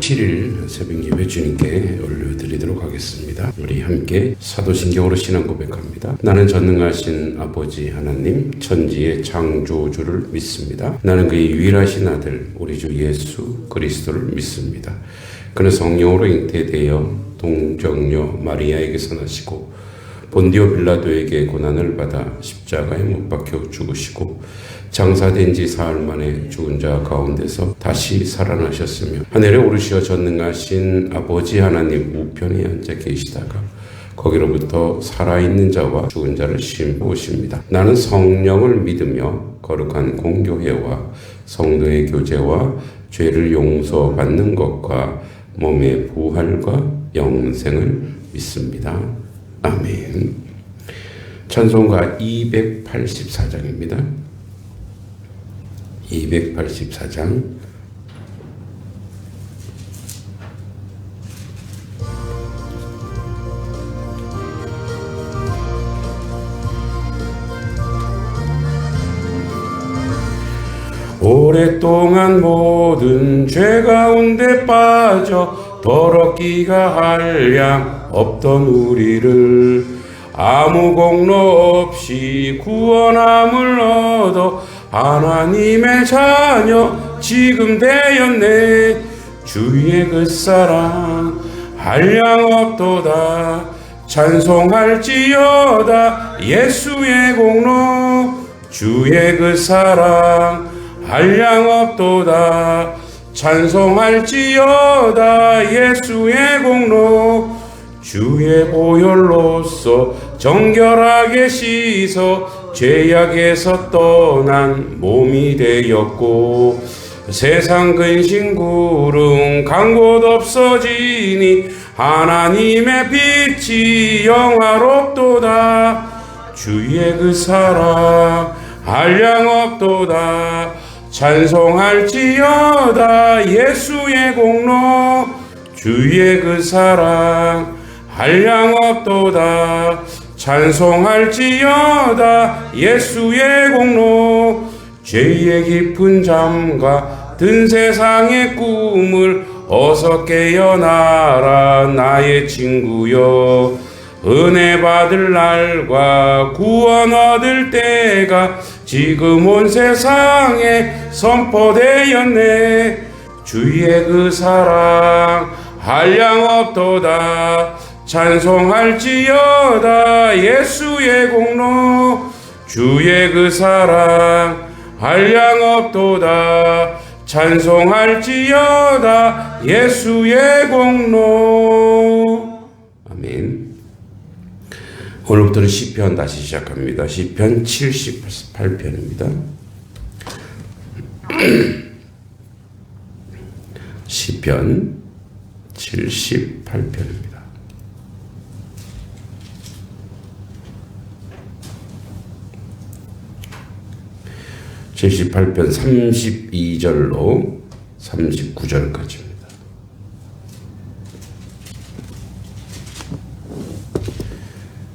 7일 새벽예배 주님께 올려드리도록 하겠습니다. 우리 함께 사도신경으로 신앙 고백합니다. 나는 전능하신 아버지 하나님 천지의 창조주를 믿습니다. 나는 그의 유일하신 아들 우리 주 예수 그리스도를 믿습니다. 그는 성령으로 잉태되어 동정녀 마리아에게서 나시고 본디오 빌라도에게 고난을 받아 십자가에 못 박혀 죽으시고 장사된 지 사흘 만에 죽은 자 가운데서 다시 살아나셨으며 하늘에 오르시어 전능하신 아버지 하나님 우편에 앉아 계시다가 거기로부터 살아있는 자와 죽은 자를 심부으십니다. 나는 성령을 믿으며 거룩한 공교회와 성도의 교제와 죄를 용서받는 것과 몸의 부활과 영생을 믿습니다. 아멘. 찬송가 284장입니다. 284장. 오랫동안 모든 죄 가운데 빠져 더럽기가 한량 없던 우리를 아무 공로 없이 구원함을 얻어 하나님의 자녀 지금 되었네. 주의 그 사랑 한량 없도다. 찬송할지어다 예수의 공로. 주의 그 사랑 한량 없도다. 찬송할지어다 예수의 공로. 주의 보혈로서 정결하게 씻어 죄악에서 떠난 몸이 되었고 세상 근심 구름 간 곳 없어지니 하나님의 빛이 영화롭도다. 주의 그 사랑 한량 없도다. 찬송할지어다 예수의 공로. 주의 그 사랑 한량 없도다. 찬송할지어다 예수의 공로. 죄의 깊은 잠과 든 세상의 꿈을 어서 깨어나라 나의 친구여. 은혜 받을 날과 구원 얻을 때가 지금 온 세상에 선포되었네. 주의 그 사랑 한량 없도다. 찬송할지어다 예수의 공로. 주의 그 사랑 한량 없도다. 찬송할지어다 예수의 공로. 아멘. 오늘부터는 시편 다시 시작합니다. 시편 78편입니다. 시편 78편입니다. (78편) 32절로 39절까지입니다.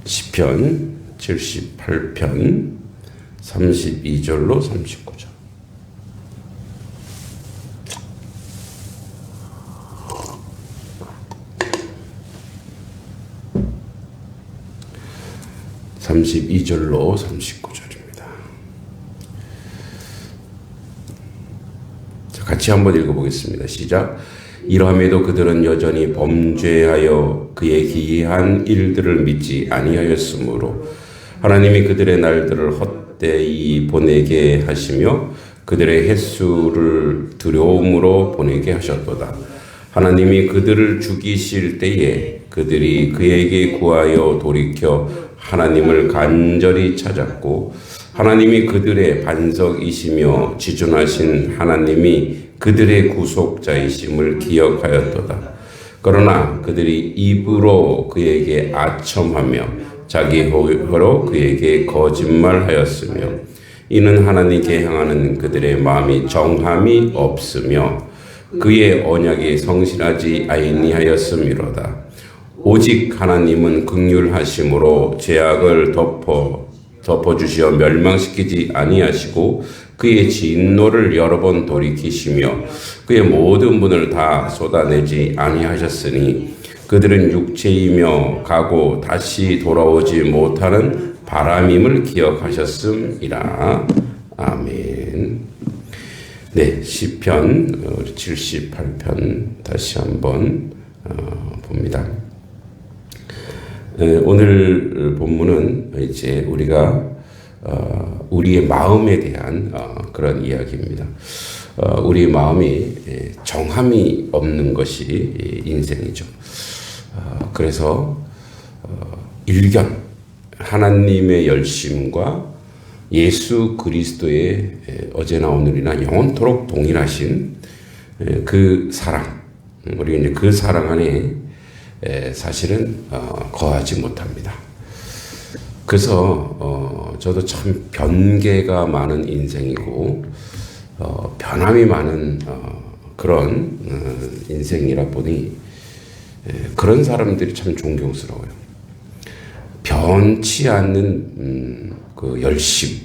시편 78편 32절로 39절. (32절로 39절입니다) 같이 한번 읽어보겠습니다. 시작. 이러함에도 그들은 여전히 범죄하여 그의 기이한 일들을 믿지 아니하였으므로 하나님이 그들의 날들을 헛되이 보내게 하시며 그들의 횟수를 두려움으로 보내게 하셨도다. 하나님이 그들을 죽이실 때에 그들이 그에게 구하여 돌이켜 하나님을 간절히 찾았고 하나님이 그들의 반석이시며 지존하신 하나님이 그들의 구속자이심을 기억하였도다. 그러나 그들이 입으로 그에게 아첨하며 자기 혀로 그에게 거짓말하였으며 이는 하나님께 향하는 그들의 마음이 정함이 없으며 그의 언약에 성실하지 아니하였음이로다. 오직 하나님은 긍휼하심으로 죄악을 덮어주시어 멸망시키지 아니하시고 그의 진노를 여러 번 돌이키시며 그의 모든 분을 다 쏟아내지 아니하셨으니 그들은 육체이며 가고 다시 돌아오지 못하는 바람임을 기억하셨음이라. 아멘. 네, 시편 78편 다시 한번 봅니다. 오늘 본문은 이제 우리가 우리의 마음에 대한 그런 이야기입니다. 우리 마음이 정함이 없는 것이 인생이죠. 그래서 일견 하나님의 열심과 예수 그리스도의 어제나 오늘이나 영원토록 동일하신 그 사랑, 우리 이제 그 사랑 안에 사실은 거하지 못합니다. 그래서 저도 참 변개가 많은 인생이고 변함이 많은 그런 인생이라 보니 그런 사람들이 참 존경스러워요. 변치 않는 그 열심,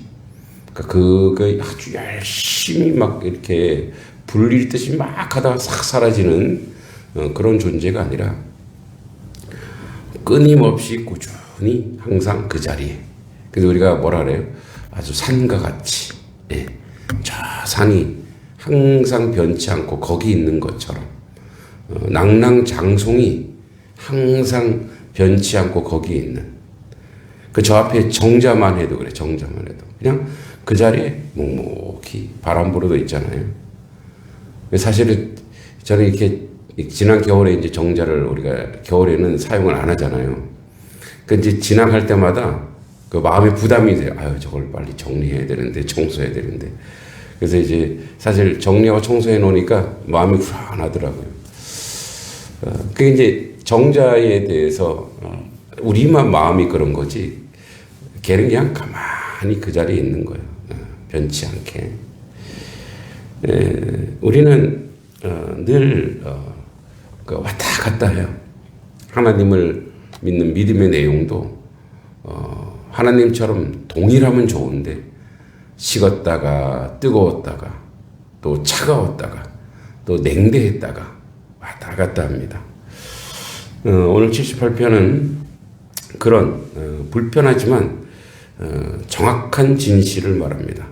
그게 아주 열심히 막 이렇게 불릴 듯이 막 하다가 싹 사라지는 그런 존재가 아니라 끊임없이 꾸준히 항상 그 자리에. 그래서 우리가 뭐라 그래요? 아주 산과 같이, 예, 저 산이 항상 변치 않고 거기 있는 것처럼 낭낭장송이 항상 변치 않고 거기에 있는 그 저 앞에 정자만 해도 그래. 정자만 해도 그냥 그 자리에 묵묵히 바람 불어도 있잖아요. 사실은 저는 이렇게 지난 겨울에 이제 정자를 우리가 겨울에는 사용을 안 하잖아요. 그 이제 지나갈 때마다 그 마음에 부담이 돼요. 아유, 저걸 빨리 정리해야 되는데, 청소해야 되는데. 그래서 이제 사실 정리하고 청소해 놓으니까 마음이 불안하더라고요. 그게 이제 정자에 대해서 우리만 마음이 그런 거지, 걔는 그냥 가만히 그 자리에 있는 거예요. 변치 않게. 우리는 늘 왔다 갔다 해요. 하나님을 믿는 믿음의 내용도 하나님처럼 동일하면 좋은데 식었다가 뜨거웠다가 또 차가웠다가 또 냉대했다가 왔다 갔다 합니다. 오늘 78편은 그런 불편하지만 정확한 진실을 말합니다.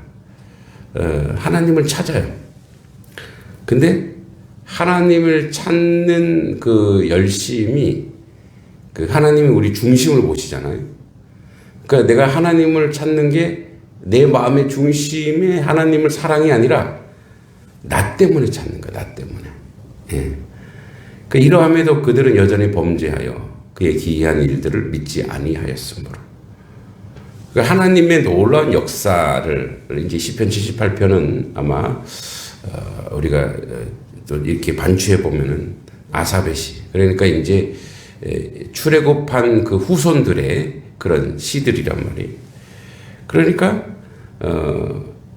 하나님을 찾아요. 근데 하나님을 찾는 그 열심이 그 하나님이 우리 중심을 보시잖아요. 그러니까 내가 하나님을 찾는 게 내 마음의 중심에 하나님을 사랑이 아니라 나 때문에 찾는 거야. 나 때문에. 예. 그 이러함에도 그들은 여전히 범죄하여 그의 기이한 일들을 믿지 아니하였으므로. 그러니까 하나님의 놀라운 역사를 이제 시편 78편은 아마 우리가 또 이렇게 반추해 보면은 아사벳이, 그러니까 이제 출애굽한 그 후손들의 그런 시들이란 말이에요. 그러니까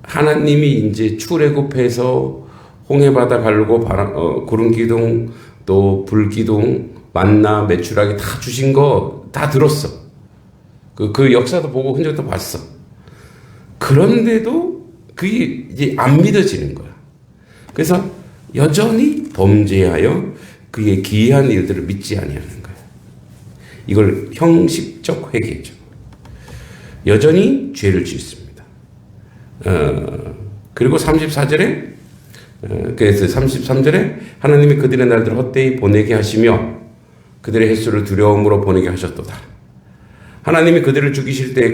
하나님이 이제 출애굽해서 홍해바다 가르고 구름 기둥 또 불 기둥 만나 메추라기 다 주신 거 다 들었어. 그 역사도 보고 흔적도 봤어. 그런데도 그게 이제 안 믿어지는 거야. 그래서 여전히 범죄하여 그의 기이한 일들을 믿지 아니하는 거야. 이걸 형식적 회개죠. 여전히 죄를 짓습니다. 그리고 34절에 그래서 33절에 하나님이 그들의 날들을 헛되이 보내게 하시며 그들의 횟수를 두려움으로 보내게 하셨도다. 하나님이 그들을 죽이실 때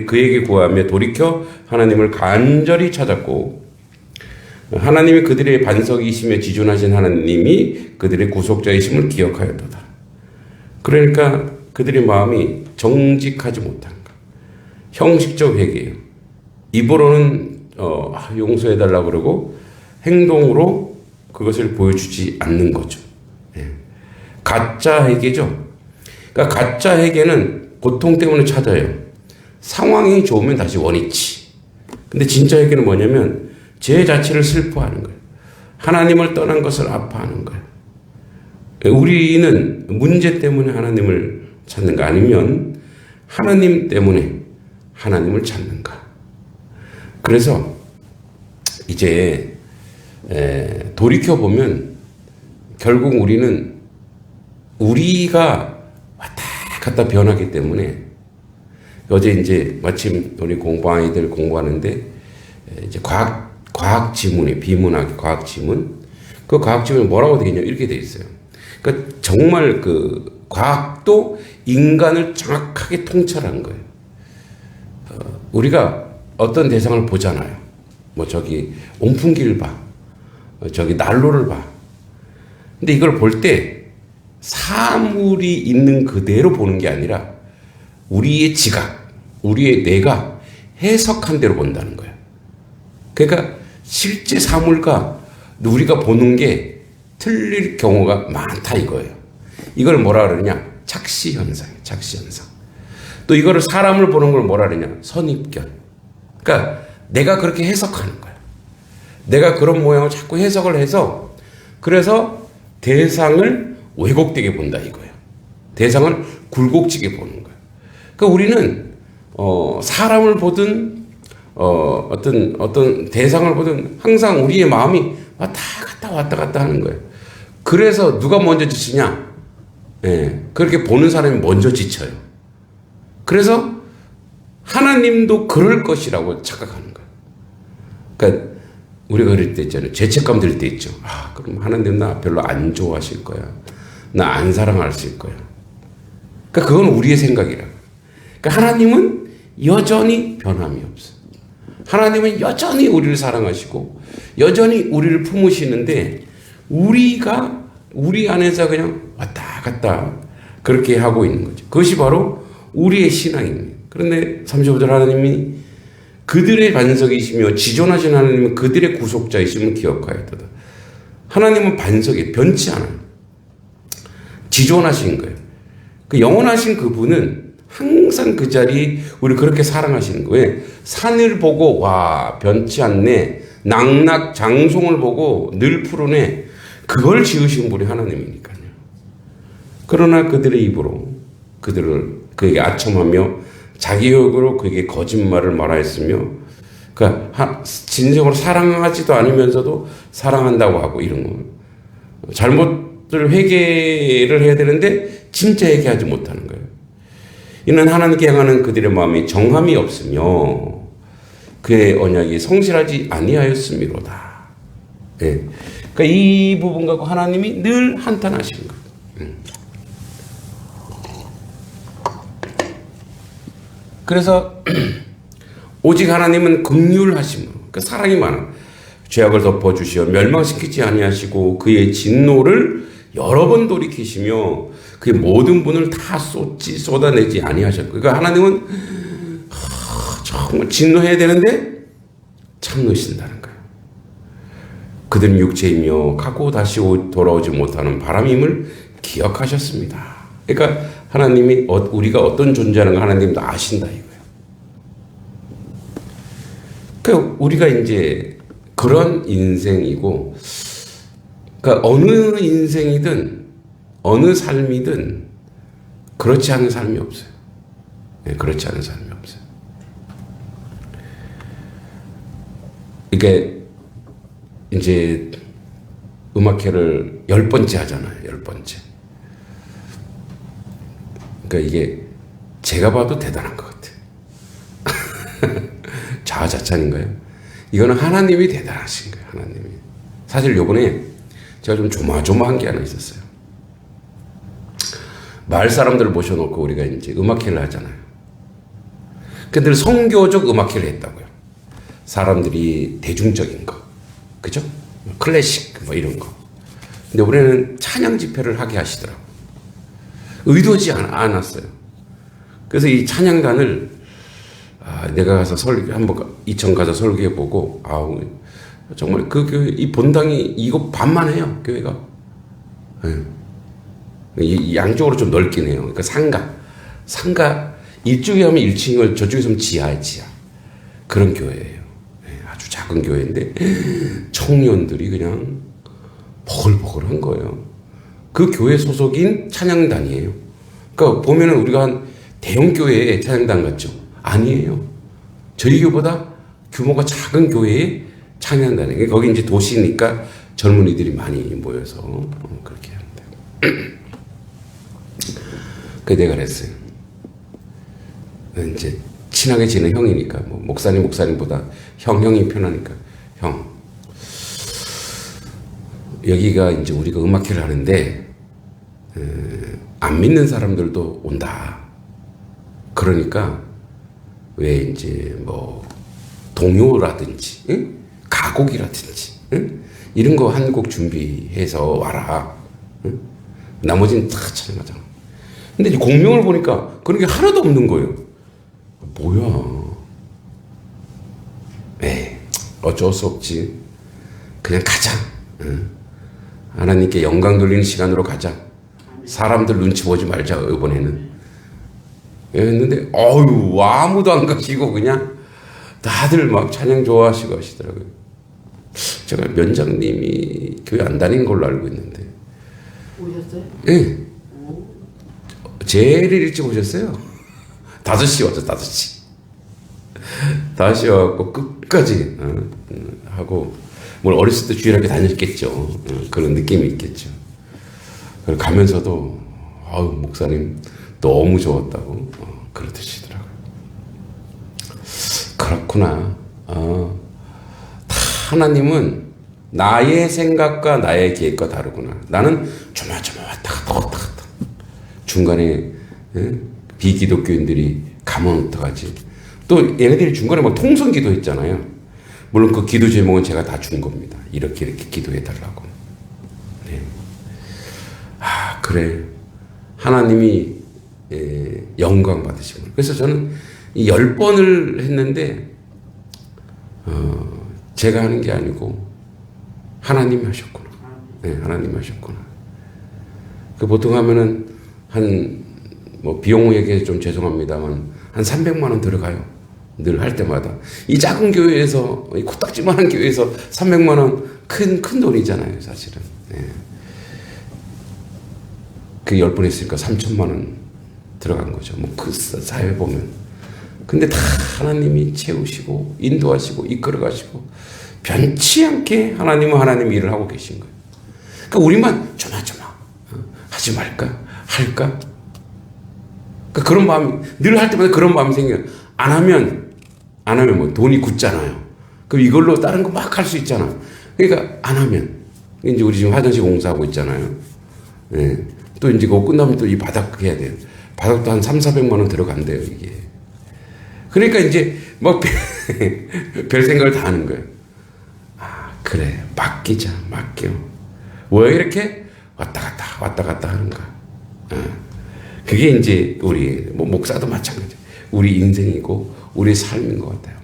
그에게 구하며 돌이켜 하나님을 간절히 찾았고, 하나님이 그들의 반석이시며 지존하신 하나님이 그들의 구속자이심을 기억하였도다. 그러니까 그들의 마음이 정직하지 못한 것. 형식적 회개예요. 입으로는 용서해달라고 그러고 행동으로 그것을 보여주지 않는 거죠. 예. 가짜 회개죠. 그러니까 가짜 회개는 고통 때문에 찾아요. 상황이 좋으면 다시 원위치. 근데 진짜 회개는 뭐냐면 죄 자체를 슬퍼하는 거예요. 하나님을 떠난 것을 아파하는 거예요. 우리는 문제 때문에 하나님을 찾는가 아니면 하나님 때문에 하나님을 찾는가. 그래서 이제 돌이켜 보면 결국 우리는 우리가 왔다 갔다 변하기 때문에 어제 이제 마침 우리 아이들 공부하는데 이제 과학 지문이 비문학 과학 지문 그 과학 지문이 뭐라고 되겠냐 이렇게 돼 있어요. 그러니까 정말 그 과학도 인간을 정확하게 통찰한 거예요. 우리가 어떤 대상을 보잖아요. 뭐 저기 온풍기를 봐, 저기 난로를 봐. 근데 이걸 볼 때 사물이 있는 그대로 보는 게 아니라 우리의 지각, 우리의 뇌가 해석한 대로 본다는 거예요. 그러니까 실제 사물과 우리가 보는 게 틀릴 경우가 많다 이거예요. 이걸 뭐라 그러냐? 착시현상이에요. 착시현상. 또 이거를 사람을 보는 걸 뭐라 그러냐? 선입견. 그러니까 내가 그렇게 해석하는 거야. 내가 그런 모양을 자꾸 해석을 해서 그래서 대상을 왜곡되게 본다 이거예요. 대상을 굴곡지게 보는 거예요. 그러니까 우리는 사람을 보든 어떤 대상을 보든 항상 우리의 마음이 왔다 갔다 하는 거예요. 그래서 누가 먼저 지치냐? 그렇게 보는 사람이 먼저 지쳐요. 그래서 하나님도 그럴 것이라고 착각하는 거예요. 그러니까 우리가 그럴 때 있잖아요. 죄책감 들 때 있죠. 그럼 하나님 나 별로 안 좋아하실 거야. 나 안 사랑하실 거야. 그러니까 그건 우리의 생각이라고. 그러니까 하나님은 여전히 변함이 없어요. 하나님은 여전히 우리를 사랑하시고 여전히 우리를 품으시는데 우리 안에서 그냥 왔다 갔다 그렇게 하고 있는 거죠. 그것이 바로 우리의 신앙입니다. 그런데 35절 하나님이 그들의 반석이시며 지존하신 하나님은 그들의 구속자이심을 기억하였도다. 하나님은 반석이 변치 않아요. 지존하신 거예요. 그 영원하신 그분은 항상 그 자리 우리 그렇게 사랑하시는 거예요. 산을 보고 와 변치 않네. 낙낙 장송을 보고 늘 푸르네. 그걸 지으신 분이 하나님이니까요. 그러나 그들의 입으로 그들을 그에게 아첨하며 자기 욕으로 그에게 거짓말을 말하였으며 그러니까 진정으로 사랑하지도 않으면서도 사랑한다고 하고 이런 거 잘못을 회개를 해야 되는데 진짜 회개하지 못하는 거예요. 이는 하나님께 향하는 그들의 마음이 정함이 없으며 그의 언약이 성실하지 아니하였음이로다. 그러니까 이 부분 갖고 하나님이 늘 한탄하시는 거예요. 그래서 오직 하나님은 긍휼하심으로 그러니까 사랑이 많아 죄악을 덮어주시어 멸망시키지 아니하시고 그의 진노를 여러 번 돌이키시며 그의 모든 분을 다 쏟아내지 아니하셨고 그러니까 하나님은 정말 진노해야 되는데 참으신다는 거예요. 그들은 육체이며 가고 다시 돌아오지 못하는 바람임을 기억하셨습니다. 그러니까 하나님이 우리가 어떤 존재라는 걸 하나님도 아신다 이거예요. 그러니까 우리가 이제 그런 인생이고, 그러니까 어느 인생이든 어느 삶이든 그렇지 않은 삶이 없어요. 그렇지 않은 삶이 없어요. 이게 이제 음악회를 10번째 하잖아요. 10번째. 그러니까 이게 제가 봐도 대단한 것 같아요. 자아자찬인가요? 이거는 하나님이 대단하신 거예요. 하나님이. 사실 요번에 제가 좀 조마조마한 게 하나 있었어요. 마을 사람들을 모셔놓고 우리가 이제 음악회를 하잖아요. 근데 성교적 음악회를 했다고요. 사람들이 대중적인 거. 그죠? 클래식 뭐 이런 거. 근데 우리는 찬양 집회를 하게 하시더라고요. 의도하지 않았어요. 그래서 이 찬양단을 내가 가서 한번 이천 가서 설교해보고 정말 그 교회 이 본당이 이거 반만 해요. 교회가. 이 양쪽으로 좀 넓긴 해요. 그러니까 상가 이쪽에 하면 1층이고 저쪽에서 하면 지하에 지하. 그런 교회예요. 아주 작은 교회인데 청년들이 그냥 버글버글한 거예요. 그 교회 소속인 찬양단이에요. 그러니까 보면은 우리가 한 대형 교회의 찬양단 같죠? 아니에요. 저희 교보다 규모가 작은 교회에 찬양한다는 게, 거기 이제 도시니까 젊은이들이 많이 모여서 그렇게 하는데. 그 내가 그랬어요. 이제 친하게 지는 형이니까, 뭐 목사님보다 형이 편하니까, 형, 여기가 이제 우리가 음악회를 하는데 안 믿는 사람들도 온다. 그러니까 왜 이제 뭐 동요라든지, 응? 가곡이라든지, 응? 이런 거 한 곡 준비해서 와라. 응? 나머지는 다 찬양하잖아. 근데 이제 공명을 보니까 그런 게 하나도 없는 거예요. 뭐야? 에이, 어쩔 수 없지. 그냥 가자. 응? 하나님께 영광 돌리는 시간으로 가자. 사람들 눈치 보지 말자, 이번에는. 했는데, 어유 아무도 안 가시고, 그냥 다들 막 찬양 좋아하시고 하시더라고요. 제가 면장님이 교회 안 다닌 걸로 알고 있는데. 오셨어요? 예. 제일 일찍 오셨어요. 5시 왔죠, 5시. 5시 와갖고 끝까지 하고, 뭘 어렸을 때 주일학교 다녔겠죠. 그런 느낌이 있겠죠. 그리고 가면서도 아유, 목사님 너무 좋았다고 그러시더라고요. 그렇구나. 다 하나님은 나의 생각과 나의 계획과 다르구나. 나는 조마조마 왔다 갔다. 중간에 비기독교인들이 가면 어떡하지? 또 얘네들이 중간에 막 통성기도 했잖아요. 물론 그 기도 제목은 제가 다 준 겁니다. 이렇게 기도해 달라고. 네. 아, 그래. 하나님이 영광 받으시고. 그래서 저는 이 10번을 했는데 제가 하는 게 아니고 하나님이 하셨구나. 네, 하나님이 하셨구나. 그 보통 하면은 뭐 비용에게 좀 죄송합니다만 한 300만 원 들어가요. 늘 할 때마다. 이 작은 교회에서, 이 코딱지만한 교회에서 300만 원 큰 돈이잖아요, 사실은. 네. 그 10번 했으니까 3천만 원 들어간 거죠. 뭐 그 사회 보면. 근데 다 하나님이 채우시고, 인도하시고, 이끌어가시고, 변치 않게 하나님은 하나님 일을 하고 계신 거예요. 그러니까 우리만 조마조마 하지 말까? 할까? 그러니까 그런 마음이, 늘 할 때마다 그런 마음이 생겨요. 안 하면 뭐 돈이 굳잖아요. 그럼 이걸로 다른 거 막 할 수 있잖아. 그러니까 안 하면. 이제 우리 지금 화장실 공사하고 있잖아요. 예. 또 이제 그거 끝나면 또 이 바닥 해야 돼요. 바닥도 한 300~400만 원 들어간대요, 이게. 그러니까 이제 막 별 생각을 다 하는 거예요. 아, 그래. 맡기자. 맡겨. 왜 이렇게 왔다 갔다 하는가. 그게 이제 우리, 뭐 목사도 마찬가지. 우리 인생이고 우리 삶인 것 같아요.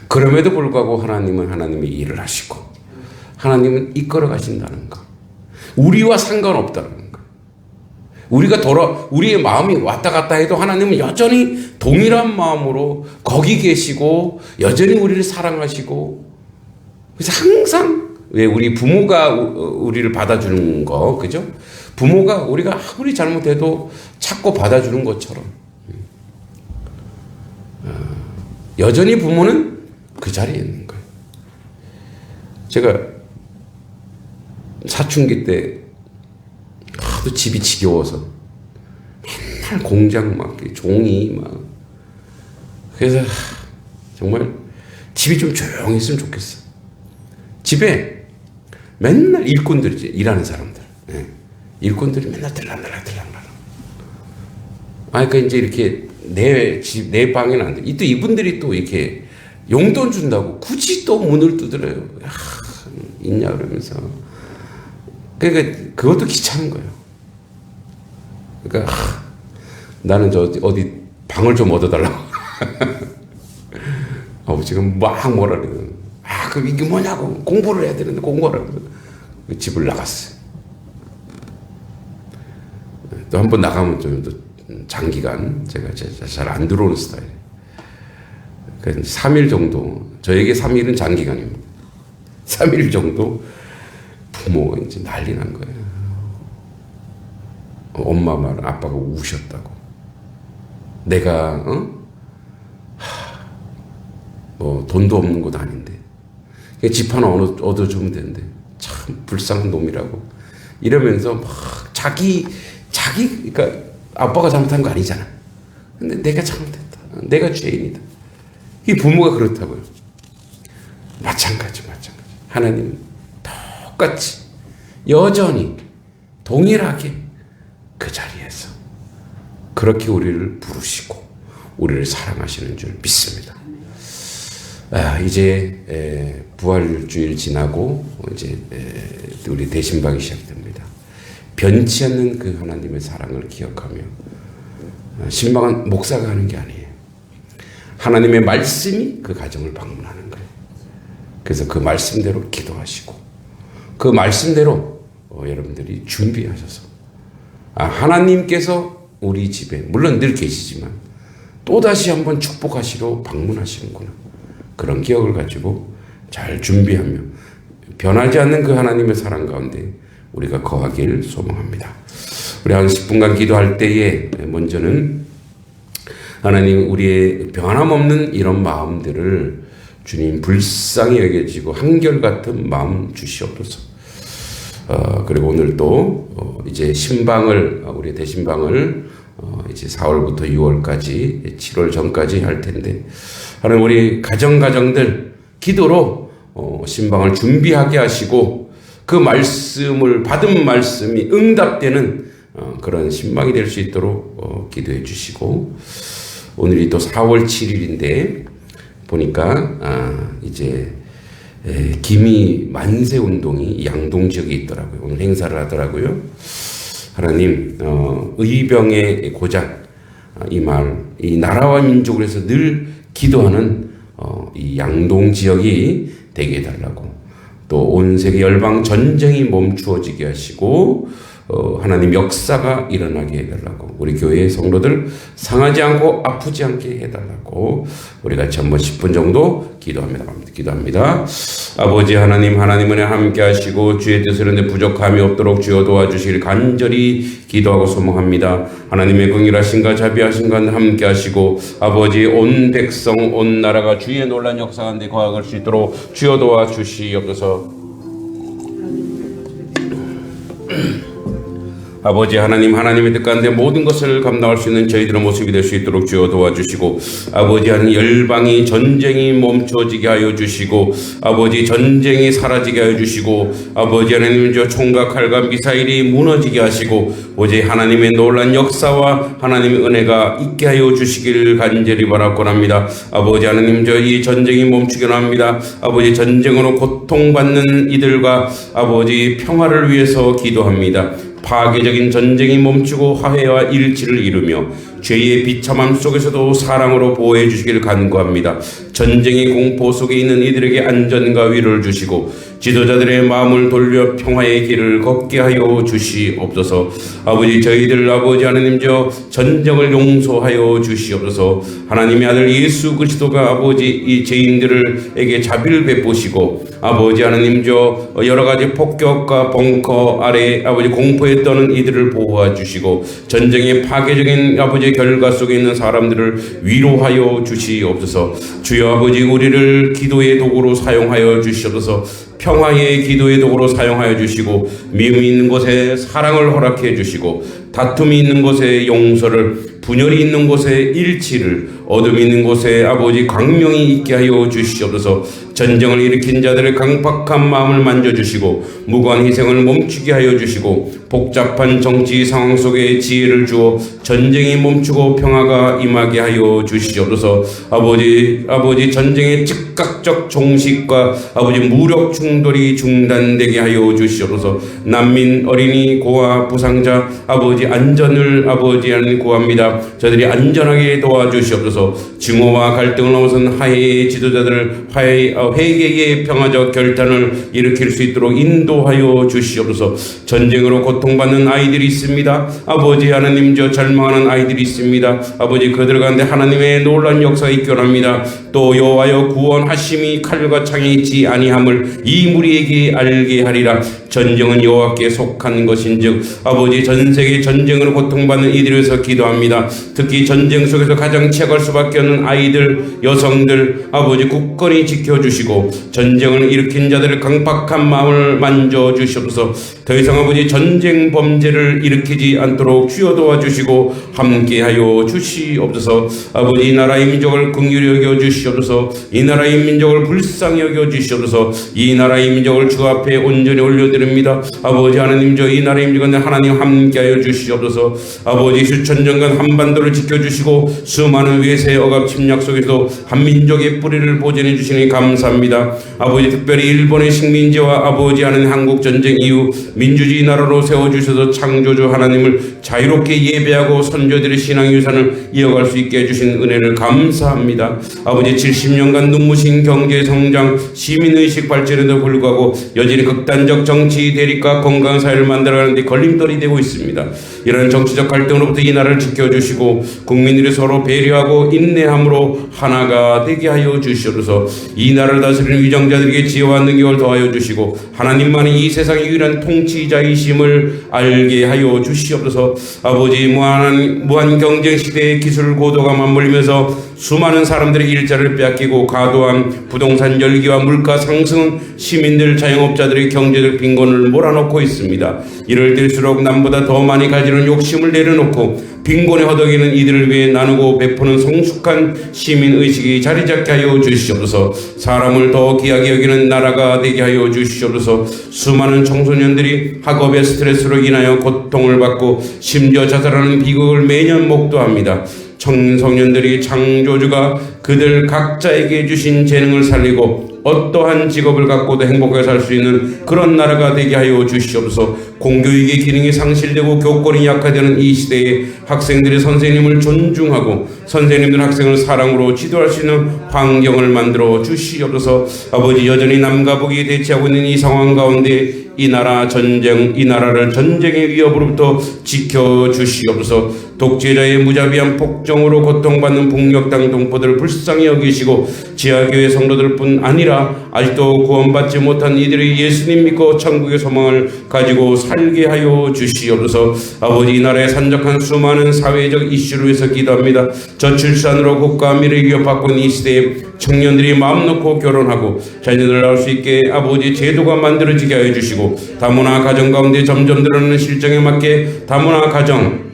그럼에도 불구하고 하나님은 하나님의 일을 하시고 하나님은 이끌어 가신다는 거. 우리와 상관없다는 거. 우리의 마음이 왔다 갔다 해도 하나님은 여전히 동일한 마음으로 거기 계시고 여전히 우리를 사랑하시고, 그래서 항상 왜 우리 부모가 우리를 받아주는 거, 그죠? 부모가 우리가 아무리 잘못해도 찾고 받아주는 것처럼 여전히 부모는 그 자리에 있는 거예요. 제가 사춘기 때 하도 집이 지겨워서 맨날 공장 막 종이 막, 그래서 정말 집이 좀 조용했으면 좋겠어. 집에 맨날 일꾼들이지, 일하는 사람들. 예. 일꾼들이 맨날 들락날락. 그러니까 이제 이렇게 내 방에는 안 돼. 또 이분들이 또 이렇게 용돈 준다고 굳이 또 문을 두드려요. 있냐 그러면서. 그러니까 그것도 귀찮은 거예요. 그러니까 나는 저 어디 방을 좀 얻어달라고. 지금 막 뭐라 그래요. 그럼 이게 뭐냐고. 공부를 해야 되는데 공부를 하고 집을 나갔어요. 또 한 번 나가면 좀 장기간 제가 잘 안 들어오는 스타일이에요. 그러니까 3일 정도, 저에게 3일은 장기간입니다. 3일 정도 부모가 이제 난리 난 거예요. 엄마 말, 아빠가 우셨다고. 내가 돈도 없는 것도 아닌데 집 하나 얻어주면 되는데 참 불쌍한 놈이라고 이러면서 막 그러니까 아빠가 잘못한 거 아니잖아. 근데 내가 잘못했다. 내가 죄인이다. 이 부모가 그렇다고요. 마찬가지. 하나님은 똑같이 여전히 동일하게 그 자리에서 그렇게 우리를 부르시고 우리를 사랑하시는 줄 믿습니다. 이제 부활주일 지나고 이제 우리 대신방이 시작됩니다. 변치 않는 그 하나님의 사랑을 기억하며 신방은 목사가 하는 게 아니에요. 하나님의 말씀이 그 가정을 방문하는 거예요. 그래서 그 말씀대로 기도하시고 그 말씀대로 여러분들이 준비하셔서 하나님께서 우리 집에 물론 늘 계시지만 또다시 한번 축복하시러 방문하시는구나. 그런 기억을 가지고 잘 준비하며 변하지 않는 그 하나님의 사랑 가운데 우리가 거하길 소망합니다. 우리 한 10분간 기도할 때에 먼저는 하나님 우리의 변함없는 이런 마음들을 주님 불쌍히 여겨지고 한결같은 마음 주시옵소서. 그리고 오늘 또 이제 신방을 우리 대신방을 이제 4월부터 6월까지 7월 전까지 할 텐데 하나님 우리 가정들 기도로 신방을 준비하게 하시고 그 말씀을 받은 말씀이 응답되는 그런 신방이 될 수 있도록 기도해 주시고 오늘이 또 4월 7일인데 보니까 이제 기미 만세 운동이 양동 지역에 있더라고요. 오늘 행사를 하더라고요. 하나님 의병의 고장 이 나라와 민족을 위해서 늘 기도하는 이 양동 지역이 되게 해달라고 또 온 세계 열방 전쟁이 멈추어지게 하시고 하나님 역사가 일어나게 해달라고 우리 교회의 성도들 상하지 않고 아프지 않게 해달라고 우리 같이 한번 10분 정도 기도합니다. 아버지 하나님 은혜 함께 하시고 주의 뜻을 이루는데 부족함이 없도록 주여 도와주시길 간절히 기도하고 소망합니다. 하나님의 긍휼하심과 자비하심과 함께 하시고 아버지 온 백성 온 나라가 주의 놀란 역사 가운데 거할 수 있도록 주여 도와주시옵소서. 아버지 하나님의 뜻 가운데 모든 것을 감당할 수 있는 저희들의 모습이 될 수 있도록 주여 도와주시고 아버지 하나님 열방이 전쟁이 멈춰지게 하여 주시고 아버지 전쟁이 사라지게 하여 주시고 아버지 하나님 저 총과 칼과 미사일이 무너지게 하시고 오직 하나님의 놀란 역사와 하나님의 은혜가 있게 하여 주시기를 간절히 바라곤 합니다. 아버지 하나님 저 이 전쟁이 멈추게 합니다. 아버지 전쟁으로 고통받는 이들과 아버지 평화를 위해서 기도합니다. 파괴적인 전쟁이 멈추고 화해와 일치를 이루며 죄의 비참함 속에서도 사랑으로 보호해 주시기를 간구합니다. 전쟁의 공포 속에 있는 이들에게 안전과 위로를 주시고 지도자들의 마음을 돌려 평화의 길을 걷게 하여 주시옵소서. 아버지 저희들 아버지 하나님 저 전쟁을 용서하여 주시옵소서. 하나님의 아들 예수 그리스도가 아버지 이 죄인들에게 자비를 베푸시고 아버지 하나님 저 여러 가지 폭격과 벙커 아래 아버지 공포에 떠는 이들을 보호해 주시고 전쟁의 파괴적인 아버지 결과 속에 있는 사람들을 위로하여 주시옵소서. 주여 아버지 우리를 기도의 도구로 사용하여 주시옵소서. 평화의 기도의 도구로 사용하여 주시고 미움이 있는 곳에 사랑을 허락해 주시고 다툼이 있는 곳에 용서를 분열이 있는 곳에 일치를 어둠이 있는 곳에 아버지 광명이 있게 하여 주시옵소서. 전쟁을 일으킨 자들의 강팍한 마음을 만져주시고 무고한 희생을 멈추게 하여 주시고 복잡한 정치 상황 속에 지혜를 주어 전쟁이 멈추고 평화가 임하게 하여 주시옵소서. 아버지 전쟁의 즉각적 종식과 아버지 무력 충돌이 중단되게 하여 주시옵소서. 난민 어린이 고아 부상자 아버지 안전을 아버지 하나님 구합니다. 저들이 안전하게 도와주시옵소서. 증오와 갈등을 넘어선 화해의 지도자들 회개의 평화적 결단을 일으킬 수 있도록 인도하여 주시옵소서. 전쟁으로 고통받는 아이들이 있습니다. 아버지 하나님 저 절망하는 아이들이 있습니다. 아버지 그들 가운데 하나님의 놀라운 역사가 있겨납니다. 또 여호와여 구원하심이 칼과 창에 있지 아니함을 이 무리에게 알게 하리라. 전쟁은 여호와께 속한 것인즉 아버지 전세계 전쟁으로 고통받는 이들을 위해서 기도합니다. 특히 전쟁 속에서 가장 취약할 수밖에 없는 아이들, 여성들 아버지 굳건히 지켜주시고 전쟁을 일으킨 자들의 강박한 마음을 만져주시옵소서. 더 이상 아버지 전쟁 범죄를 일으키지 않도록 주여 도와주시고 함께하여 주시옵소서. 아버지 이 나라의 민족을 긍휼히 여겨 주시옵소서. 이 나라의 민족을 불쌍히 여겨 주시옵소서. 이 나라의 민족을 주 앞에 온전히 올려드립니다. 아버지 하나님 저 이 나라의 민족은 하나님 함께하여 주시옵소서. 아버지 수천 년간 한반도를 지켜주시고 수많은 외세 억압 침략 속에서 한민족의 뿌리를 보존해 주시니 감사합니다. 아버지 특별히 일본의 식민지와 아버지 하는 한국 전쟁 이후 민주주의 나라로 세워주셔서 창조주 하나님을 자유롭게 예배하고 선조들의 신앙 유산을 이어갈 수 있게 해주신 은혜를 감사합니다. 아버지 70년간 눈부신 경제 성장, 시민의식 발전에도 불구하고 여전히 극단적 정치 대립과 건강한 사회를 만들어가는 데 걸림돌이 되고 있습니다. 이런 정치적 갈등으로부터 이 나라를 지켜주시고 국민들이 서로 배려하고 인내함으로 하나가 되게 하여 주시옵소서. 이 나라를 다스리는 위정자들에게 지혜와 능력을 더하여 주시고 하나님만이 이 세상의 유일한 통치자이심을 알게 하여 주시옵소서. 아버지 무한 경쟁 시대의 기술 고도가 맞물리면서 수많은 사람들의 일자리를 빼앗기고 과도한 부동산 열기와 물가 상승은 시민들, 자영업자들의 경제적 빈곤을 몰아넣고 있습니다. 이럴 때일수록 남보다 더 많이 가지는 욕심을 내려놓고 빈곤에 허덕이는 이들을 위해 나누고 베푸는 성숙한 시민의식이 자리잡게 하여 주시옵소서. 사람을 더 귀하게 여기는 나라가 되게 하여 주시옵소서. 수많은 청소년들이 학업의 스트레스로 인하여 고통을 받고 심지어 자살하는 비극을 매년 목도합니다. 청소년들이 창조주가 그들 각자에게 주신 재능을 살리고 어떠한 직업을 갖고도 행복하게 살 수 있는 그런 나라가 되게 하여 주시옵소서. 공교육의 기능이 상실되고 교권이 약화되는 이 시대에 학생들이 선생님을 존중하고 선생님들 학생을 사랑으로 지도할 수 있는 환경을 만들어 주시옵소서. 아버지 여전히 남과 북이 대치하고 있는 이 상황 가운데 이 나라를 전쟁의 위협으로부터 지켜주시옵소서. 독재자의 무자비한 폭정으로 고통받는 북녘 땅 동포들을 불쌍히 여기시고 지하교회 성도들뿐 아니라 아직도 구원받지 못한 이들이 예수님 믿고 천국의 소망을 가지고 살게 하여 주시옵소서. 아버지 이 나라의 산적한 수많은 사회적 이슈를 위해서 기도합니다. 저출산으로 국가 미래를 위협받고 있는 이 시대에 청년들이 마음 놓고 결혼하고 자녀들을 낳을 수 있게 아버지 제도가 만들어지게 하여 주시고 다문화 가정 가운데 점점 늘어나는 실정에 맞게 다문화 가정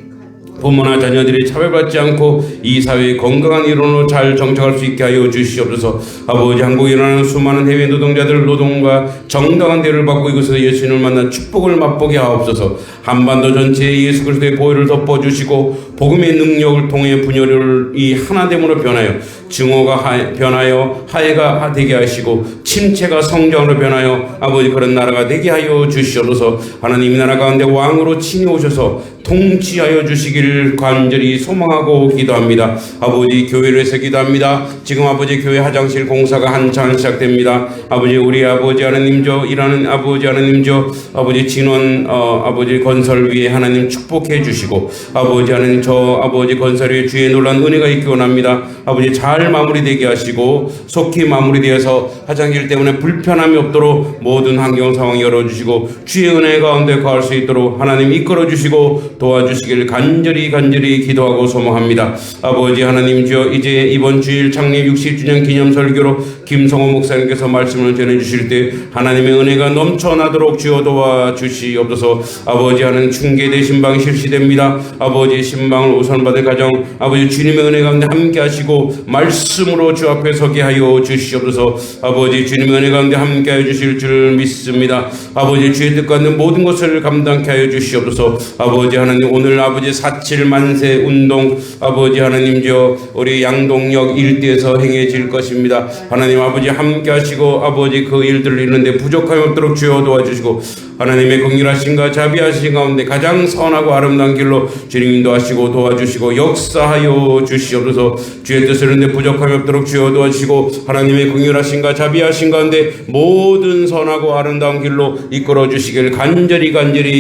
부모나 자녀들이 차별받지 않고 이 사회의 건강한 이론으로 잘 정착할 수 있게 하여 주시옵소서. 아버지 한국에 일어나는 수많은 해외 노동자들 노동과 정당한 대우를 받고 이곳에서 예수님을 만나 축복을 맛보게 하옵소서. 한반도 전체에 예수 그리스도의 보혈을 덮어주시고 복음의 능력을 통해 분열이 하나됨으로 변하여 증오가 변하여 화해가 되게 하시고 침체가 성장으로 변하여 아버지 그런 나라가 되게 하여 주시옵소서. 하나님 이 나라 가운데 왕으로 친히 오셔서 통치하여 주시기를 간절히 소망하고 기도합니다. 아버지 교회를 위해서 기도합니다. 지금 아버지 교회 화장실 공사가 한창 시작됩니다. 아버지 우리 아버지 하나님 저 일하는 아버지 하나님 저 아버지 진원 아버지 건설 위에 하나님 축복해 주시고 아버지 하나님 저 아버지 건설 위에 주의 놀란 은혜가 있기 원합니다. 아버지 잘 마무리되게 하시고 속히 마무리되어서 화장실 때문에 불편함이 없도록 모든 환경 상황 열어주시고 주의 은혜 가운데 거할 수 있도록 하나님 이끌어 주시고 도와주시길 간절히 기도하고 소망합니다. 아버지 하나님 주여 이제 이번 주일 창립 60주년 기념 설교로 김성호 목사님께서 말씀을 전해주실 때 하나님의 은혜가 넘쳐나도록 주여 도와주시옵소서. 아버지 하나님 충계대 신방이 실시됩니다. 아버지 신방을 우선받을 가정 아버지 주님의 은혜 가운데 함께 하시고 말씀으로 주 앞에 서게 하여 주시옵소서. 아버지 주님의 은혜 가운데 함께 하여 주실 줄 믿습니다. 아버지 주의 뜻 가운데 모든 것을 감당케 하여 주시옵소서. 아버지 하나님 오늘 아버지 4.7 만세 운동 아버지 하나님 저 우리 양동역 일대에서 행해질 것입니다. 하나님 아버지 함께 하시고 아버지 그 일들을 이루는데 부족함이 없도록 주여 도와주시고 하나님의 긍휼하심과 자비하신 가운데 가장 선하고 아름다운 길로 주님 인도하시고 도와주시고 역사하여 주시옵소서. 주의 뜻을 이루는데 부족함이 없도록 주여 도와주시고 하나님의 긍휼하심과 자비하신 가운데 모든 선하고 아름다운 길로 이끌어 주시길 간절히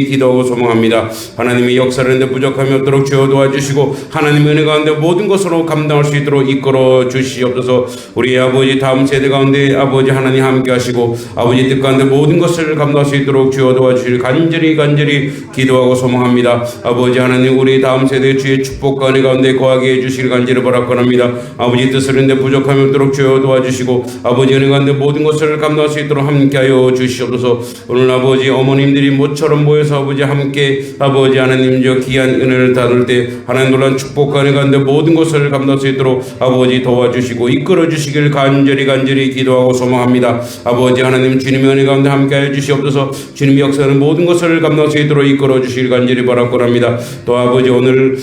기도하고 소망합니다. 하나님의 역사를 이루는데 부족함이 없도록 주여 도와주시고 하나님의 은혜 가운데 모든 것으로 감당할 수 있도록 이끌어 주시옵소서. 우리 아버지 다음 세대 가운데 아버지 하나님 함께 하시고 아버지 뜻 가운데 모든 것을 감당할 수 있도록 주여 주여 도와주실 간절히 기도하고 소망합니다. 아버지 하나님, 우리 다음 세대 주의 축복과 은혜 가운데 거하게 해주시길 간절히 바라옵나이다. 아버지 뜻을 인데 부족함이 없도록 주여 도와주시고 아버지 은혜 가운데 모든 것을 감당할 수 있도록 함께하여 주시옵소서. 오늘 아버지 어머님들이 모처럼 모여서 아버지 함께 아버지 하나님 저 귀한 은혜를 나눌 때 하나님 놀란 축복과 은혜 가운데 모든 것을 감당할 수 있도록 아버지 도와주시고 이끌어 주시길 간절히 기도하고 소망합니다. 아버지 하나님, 주님의 은혜 가운데 함께하여 주시옵소서. 주님의 역사는 모든 것을 감당할 수 있도록 이끌어 주시길 간절히 바라고 합니다. 또 아버지 오늘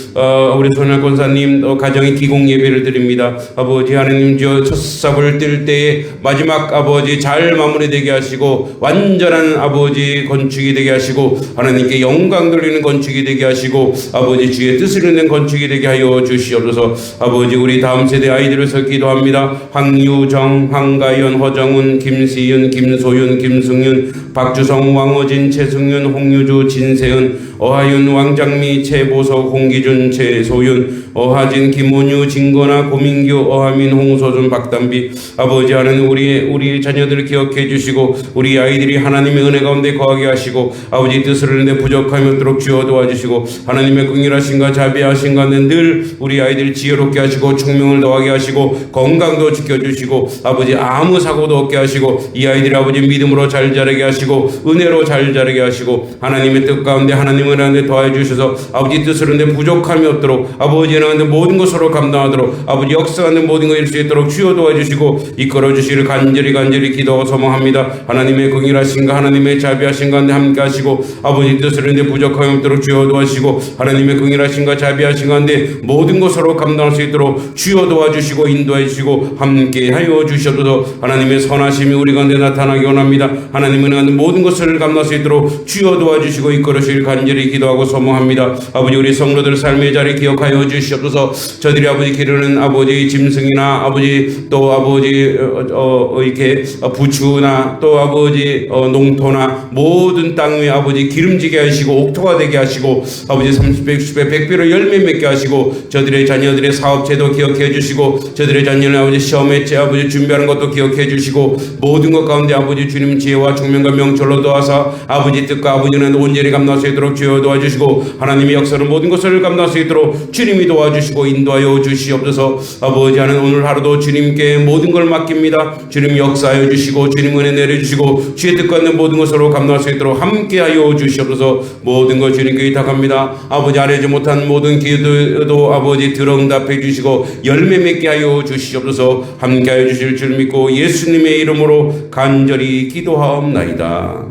우리 손양 권사님 가정의 기공 예배를 드립니다. 아버지 하나님, 저 첫 삽을 뜰 때에 마지막 아버지 잘 마무리되게 하시고 완전한 아버지 건축이 되게 하시고 하나님께 영광 돌리는 건축이 되게 하시고 아버지 주의 뜻을 이루는 건축이 되게 하여 주시옵소서. 아버지 우리 다음 세대 아이들을 위해서 기도합니다. 황유정, 황가연, 허정훈, 김시윤, 김소윤, 김승윤, 박주성, 왕어진, 최승윤, 홍유주, 진세은, 어하윤, 왕장미, 최보석, 홍기준, 최소윤, 어하진, 김원유, 진건아, 고민규, 어하민, 홍소준, 박담비. 아버지 하나님, 우리 자녀들을 기억해 주시고 우리 아이들이 하나님의 은혜 가운데 거하게 하시고 아버지 뜻을 이루는데 부족함이 없도록 주여 도와주시고 하나님의 긍휼하심과 자비하심 가운데 늘 우리 아이들 지혜롭게 하시고 총명을 더하게 하시고 건강도 지켜주시고 아버지 아무 사고도 없게 하시고 이 아이들이 아버지 믿음으로 잘 자라게 하시고 은혜로 잘 자라게 하시고 하나님의 뜻 가운데 하나님의 은혜 가운데 더하여 주셔서 아버지 뜻을 이루는데 부족함이 없도록 아버지 은혜 가운데 모든 것으로 감당하도록 아버지 역사하는 모든 것을 이룰 수 있도록 주여 도와주시고 이끌어 주시기를 간절히 기도하고 소망합니다. 하나님의 긍휼하심과 하나님의 자비하심 가운데 함께 하시고 아버지 뜻을 이루는데 부족함이 없도록 주여 도와주시고 하나님의 긍휼하심과 자비하심 가운데 모든 것으로 감당할 수 있도록 주여 도와주시고 인도해 주시고 함께 하여 주시옵소서. 하나님의 선하심이 우리 가운데 나타나기 원합니다. 하나님의 은혜 모든 것을 감당할 수 있도록 주여 도와주시고 이끌어 주시기를 간절히 기도하고 소망합니다. 아버지 우리 성도들 삶의 자리 기억하여 주시옵소서. 저들이 아버지 기르는 아버지 짐승이나 아버지 또 아버지 이렇게 부추나 또 아버지 농토나 모든 땅 위에 아버지 기름지게 하시고 옥토가 되게 하시고 아버지 30배 60배 100배로 열매 맺게 하시고 저들의 자녀들의 사업체도 기억해 주시고 저들의 자녀는 아버지 시험에 아버지 준비하는 것도 기억해 주시고 모든 것 가운데 아버지 주님 지혜와 총명과 명철로 도와서 아버지 뜻과 아버지는 온전히 감당할 수 있도록 주여 도와주시고 하나님의 역사는 모든 것을 감당할 수 있도록 주님이 도와주시고 인도하여 주시옵소서. 아버지 하는 오늘 하루도 주님께 모든 걸 맡깁니다. 주님 역사하여 주시고 주님 은혜 내려주시고 주의 뜻과 있는 모든 것으로 감당할 수 있도록 함께하여 주시옵소서. 모든 것 주님께 의탁합니다. 아버지 아뢰지 못한 모든 기도도 아버지 들응답해 주시고 열매 맺게 하여 주시옵소서. 함께하여 주실 줄 믿고 예수님의 이름으로 간절히 기도하옵나이다.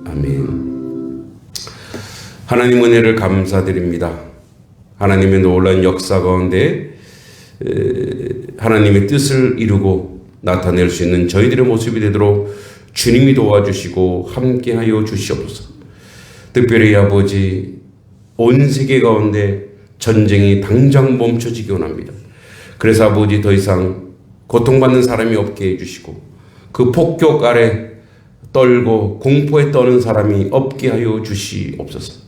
아멘. 하나님 은혜를 감사드립니다. 하나님의 놀라운 역사 가운데 하나님의 뜻을 이루고 나타낼 수 있는 저희들의 모습이 되도록 주님이 도와주시고 함께하여 주시옵소서. 특별히 아버지 온 세계 가운데 전쟁이 당장 멈춰지기 원합니다. 그래서 아버지 더 이상 고통받는 사람이 없게 해주시고 그 폭격 아래 떨고 공포에 떠는 사람이 없게 하여 주시옵소서.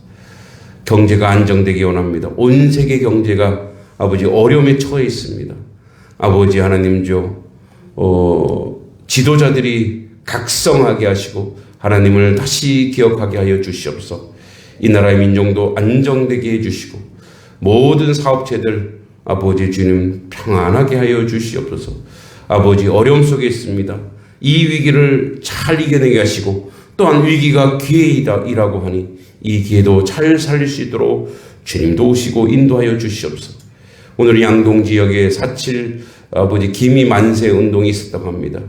경제가 안정되기 원합니다. 온 세계 경제가 아버지 어려움에 처해 있습니다. 아버지 하나님 지도자들이 각성하게 하시고 하나님을 다시 기억하게 하여 주시옵소서. 이 나라의 민족도 안정되게 해주시고 모든 사업체들 아버지 주님 평안하게 하여 주시옵소서. 아버지 어려움 속에 있습니다. 이 위기를 잘 이겨내게 하시고 또한 위기가 기회이라고 하니 이 기회도 잘 살릴 수 있도록 주님 도우시고 인도하여 주시옵소서. 오늘 양동 지역에 4.7 아버지 기미 만세 운동이 있었다고 합니다.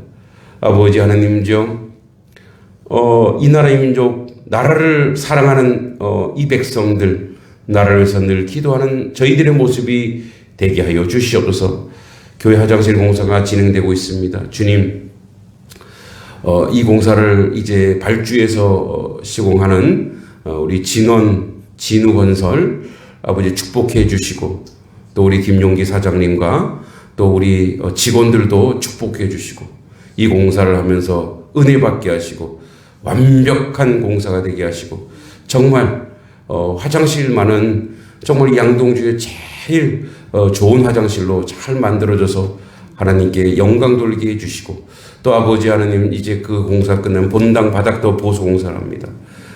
아버지 하나님 이 나라의 민족 나라를 사랑하는 이 백성들 나라를 위해서 늘 기도하는 저희들의 모습이 되게 하여 주시옵소서. 교회 화장실 공사가 진행되고 있습니다. 주님 이 공사를 이제 발주해서 시공하는 우리 진우건설 아버지 축복해 주시고 또 우리 김용기 사장님과 또 우리 직원들도 축복해 주시고 이 공사를 하면서 은혜 받게 하시고 완벽한 공사가 되게 하시고 정말 화장실만은 정말 양동주에 제일 좋은 화장실로 잘 만들어져서 하나님께 영광 돌리게 해주시고 또 아버지 하나님 이제 그 공사 끝나면 본당 바닥도 보수 공사를 합니다.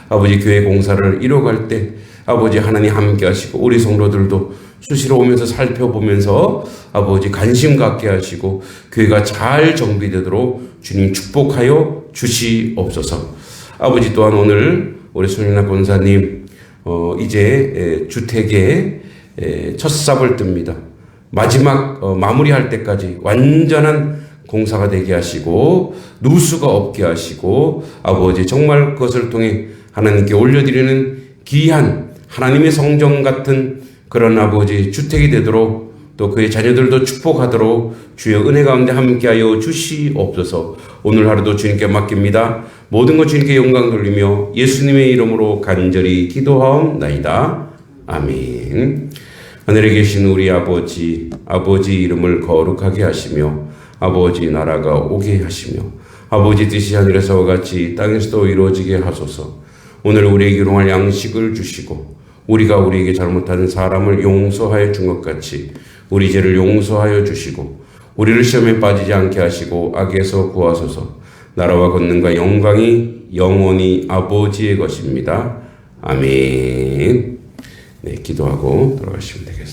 아버지 교회 공사를 이뤄갈 때 아버지 하나님 함께 하시고 우리 성도들도 수시로 오면서 살펴보면서 아버지 관심 갖게 하시고 교회가 잘 정비되도록 주님 축복하여 주시옵소서. 아버지 또한 오늘 우리 손인아 권사님 이제 주택에 첫 삽을 뜹니다. 마지막 마무리할 때까지 완전한 공사가 되게 하시고 누수가 없게 하시고 아버지 정말 그것을 통해 하나님께 올려드리는 귀한 하나님의 성전 같은 그런 아버지 주택이 되도록 또 그의 자녀들도 축복하도록 주여 은혜 가운데 함께하여 주시옵소서. 오늘 하루도 주님께 맡깁니다. 모든 것 주님께 영광 돌리며 예수님의 이름으로 간절히 기도하옵나이다. 아멘. 하늘에 계신 우리 아버지 이름을 거룩하게 하시며 아버지 나라가 오게 하시며 아버지 뜻이 하늘에서와 같이 땅에서도 이루어지게 하소서. 오늘 우리에게 일용할 양식을 주시고 우리가 우리에게 잘못하는 사람을 용서하여 준 것 같이 우리 죄를 용서하여 주시고 우리를 시험에 빠지지 않게 하시고 악에서 구하소서. 나라와 권능과 영광이 영원히 아버지의 것입니다. 아멘. 네, 기도하고 돌아가시면 되겠습니다.